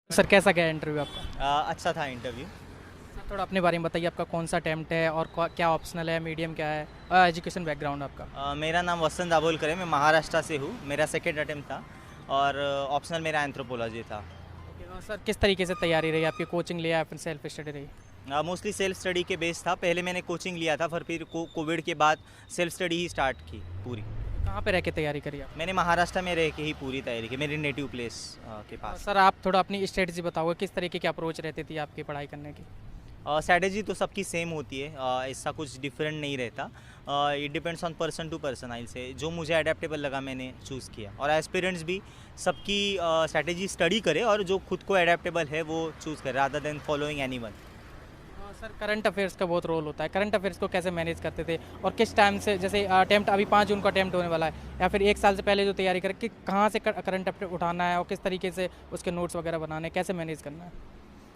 Sir कैसा गया interview आपका? अच्छा था इंटरव्यू। सर थोड़ा अपने बारे में बताइए, आपका कौन सा अटेम्प्ट है और क्या ऑप्शनल है, मीडियम क्या है, एजुकेशन बैकग्राउंड आपका? मेरा नाम वसंत दाभोलकर है, मैं महाराष्ट्र से हूँ। मेरा सेकेंड अटेम्प्ट था और ऑप्शनल मेरा एंथ्रोपोलॉजी था। ओके, और सर किस तरीके से तैयारी रही आपकी? कोचिंग लिया या फिर सेल्फ स्टडी रही? मोस्टली सेल्फ स्टडी के बेस था। पहले मैंने कोचिंग लिया था, फिर कोविड के बाद सेल्फ स्टडी ही स्टार्ट की पूरी। कहाँ पे रह के तैयारी करी आप? मैंने महाराष्ट्र में रह के ही पूरी तैयारी की, मेरे नेटिव प्लेस के पास। सर आप थोड़ा अपनी स्ट्रेटजी बताओगे, किस तरीके की अप्रोच रहती थी आपकी पढ़ाई करने की? स्ट्रैटेजी तो सबकी सेम होती है, ऐसा कुछ डिफरेंट नहीं रहता। It depends on person to person. I say जो मुझे अडेप्टेबल लगा मैंने चूज़ किया, और एस्पिरेंट्स भी सबकी स्ट्रैटेजी स्टडी करे और जो खुद को अडेप्टेबल है वो चूज़ करे rather than following anyone. Sir current affairs का बहुत रोल होता है, करंट अफेयर्स को कैसे मैनेज करते थे और किस टाइम से? जैसे अटेम्प्ट अभी 5 जून का अटेम्प्ट होने वाला है, या फिर एक साल से पहले जो तैयारी कर कि कहाँ से करंट अफेयर उठाना है और किस तरीके से उसके नोट्स वगैरह बनाने हैं, कैसे मैनेज करना है?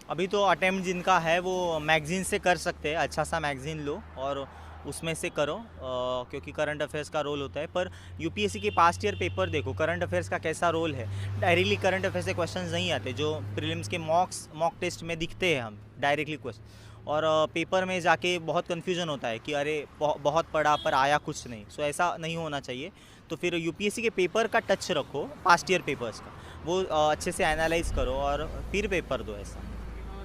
अभी तो अटेम्प्ट जिनका है वो मैगज़ीन से कर सकते हैं। अच्छा सा मैगज़ीन लो और उसमें से करो, क्योंकि करंट अफेयर्स का रोल होता है। पर यूपीएससी के पास्ट ईयर पेपर देखो, करंट अफेयर्स का कैसा रोल है। डायरेक्टली करंट अफेयर्स से क्वेश्चंस नहीं आते जो प्रीलिम्स के मॉक टेस्ट में दिखते हैं हम डायरेक्टली क्वेश्चन। और पेपर में जाके बहुत कन्फ्यूजन होता है कि अरे बहुत पढ़ा पर आया कुछ नहीं। सो ऐसा नहीं होना चाहिए। तो फिर यूपीएससी के पेपर का टच रखो, पास्ट ईयर पेपर्स का, वो अच्छे से एनालाइज करो और फिर पेपर दो ऐसा।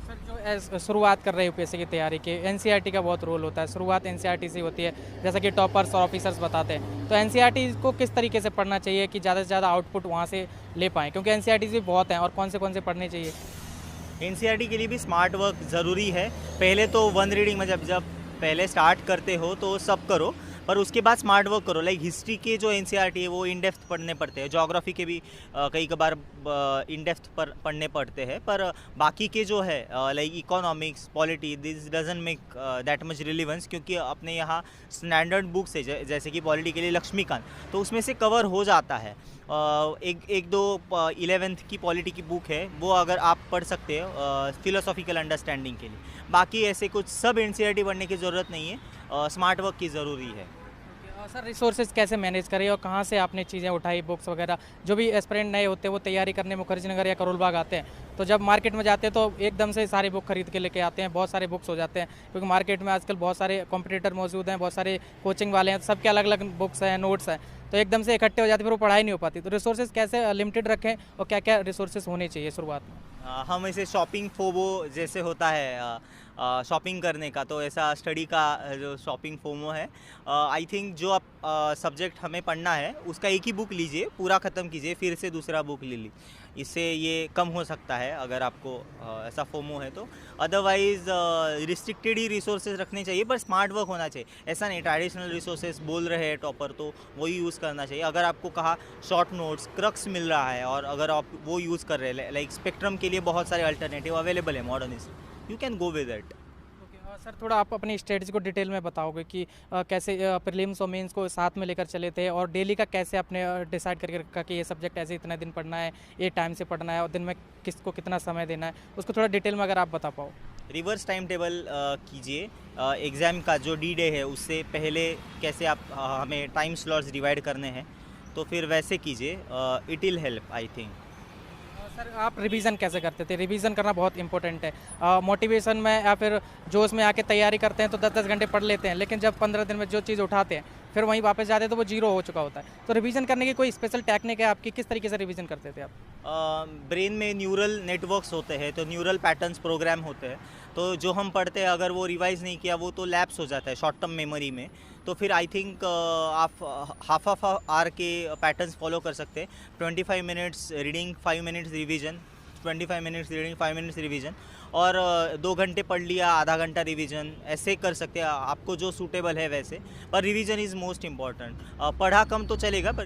सर जो शुरुआत कर रहे हैं यूपीएससी की तैयारी के, एनसीईआरटी का बहुत रोल होता है, शुरुआत एनसीईआरटी से होती है जैसा कि टॉपर्स और ऑफिसर्स बताते हैं। तो एनसीईआरटी को किस तरीके से पढ़ना चाहिए कि ज़्यादा से ज़्यादा आउटपुट वहाँ से ले पाएँ, क्योंकि एनसीईआरटी भी बहुत हैं और कौन से पढ़ने चाहिए? एनसीईआरटी के लिए भी स्मार्ट वर्क ज़रूरी है। पहले तो वन रीडिंग में जब पहले स्टार्ट करते हो तो सब करो, पर उसके बाद स्मार्ट वर्क करो। लाइक हिस्ट्री के जो एनसीईआरटी है वो इन डेप्थ पढ़ने पड़ते हैं, ज्योग्राफी के भी कई कबार इन डेप्थ पढ़ने पड़ते हैं। पर बाकी के जो है like economics, polity, this doesn't make that much relevance, क्योंकि अपने यहाँ स्टैंडर्ड बुक्स है जैसे कि पॉलिटी के लिए लक्ष्मीकांत, तो उसमें से कवर हो जाता है। एक दो 11th की पॉलिटी की बुक है, वो अगर आप पढ़ सकते हो फिलोसॉफिकल अंडरस्टैंडिंग के लिए। बाकी ऐसे कुछ सब एनसीईआरटी पढ़ने की ज़रूरत नहीं है, स्मार्ट वर्क की ज़रूरी है। सर रिसोर्सेज कैसे मैनेज करें और कहाँ से आपने चीज़ें उठाई, बुक्स वगैरह? जो भी एस्पिरेंट नए होते हैं वो तैयारी करने मुखर्जी नगर या करोल बाग आते हैं, तो जब मार्केट में जाते हैं तो एकदम से सारी बुक खरीद के लेके आते हैं, बहुत सारे बुक्स हो जाते हैं, क्योंकि मार्केट में आजकल बहुत सारे कॉम्पिटिटर मौजूद हैं, बहुत सारे कोचिंग वाले हैं, सबके अलग अलग बुक्स हैं, नोट्स हैं, तो एकदम से इकट्ठे हो जाते हैं, फिर वो पढ़ाई नहीं हो पाती। तो रिसोर्सेज कैसे लिमिटेड रखें और क्या क्या रिसोर्सेज होने चाहिए शुरुआत में? हम इसे शॉपिंग फोमो जैसे होता है, शॉपिंग करने का, तो ऐसा स्टडी का जो शॉपिंग फोमो है। आई थिंक जो आप सब्जेक्ट हमें पढ़ना है उसका एक ही बुक लीजिए, पूरा ख़त्म कीजिए, फिर से दूसरा बुक ले ली। इससे ये कम हो सकता है अगर आपको ऐसा फोमो है तो। अदरवाइज़ रिस्ट्रिक्टेड ही रिसोर्सेज रखने चाहिए, पर स्मार्ट वर्क होना चाहिए। ऐसा नहीं ट्रेडिशनल रिसोर्सेज बोल रहे हैं टॉपर तो वही यूज़ करना चाहिए। अगर आपको कहा शॉर्ट नोट्स, क्रक्स मिल रहा है और अगर आप वो यूज़ कर रहे हैं, लाइक स्पेक्ट्रम के लिए बहुत सारे अल्टरनेटिव अवेलेबल है modernist, you can go with it. Sir थोड़ा आप अपनी स्ट्रेटजी को डिटेल में बताओगे कि कैसे प्रीलिम्स और मेंस को साथ में लेकर चले थे, और डेली का कैसे आपने डिसाइड करके रखा कि ये सब्जेक्ट ऐसे इतने दिन पढ़ना है, ये टाइम से पढ़ना है और दिन में किसको कितना समय देना है, उसको थोड़ा डिटेल में अगर आप बता पाओ। रिवर्स टाइम टेबल कीजिए। एग्ज़ाम का जो डी डे है उससे पहले कैसे आप हमें टाइम स्लॉट्स डिवाइड करने हैं, तो फिर वैसे कीजिए। It will help I think. Sir आप रिवीजन कैसे करते थे? रिवीजन करना बहुत इंपॉर्टेंट है। मोटिवेशन में या फिर जोश में आके तैयारी करते हैं तो 10-10 घंटे पढ़ लेते हैं, लेकिन जब 15 दिन में जो चीज़ उठाते हैं फिर वहीं वापस जाते हैं तो वो जीरो हो चुका होता है। तो रिवीजन करने की कोई स्पेशल टेक्निक है आपकी? किस तरीके से रिवीजन करते थे आप? ब्रेन में न्यूरल नेटवर्क्स होते हैं, तो न्यूरल पैटर्न्स प्रोग्राम होते हैं, तो जो हम पढ़ते हैं अगर वो रिवाइज नहीं किया वो तो लैप्स हो जाता है शॉर्ट टर्म मेमोरी में। तो फिर आई थिंक आप हाफ आवर के पैटर्न्स फॉलो कर सकते हैं। 25 minutes reading, 5 minutes revision, 25 minutes reading, 5 minutes revision, और 2 घंटे पढ़ लिया, आधा घंटा रिवीजन, ऐसे कर सकते हैं आपको जो सूटेबल है वैसे। पर रिवीजन इज़ मोस्ट इम्पॉर्टेंट। पढ़ा कम तो चलेगा पर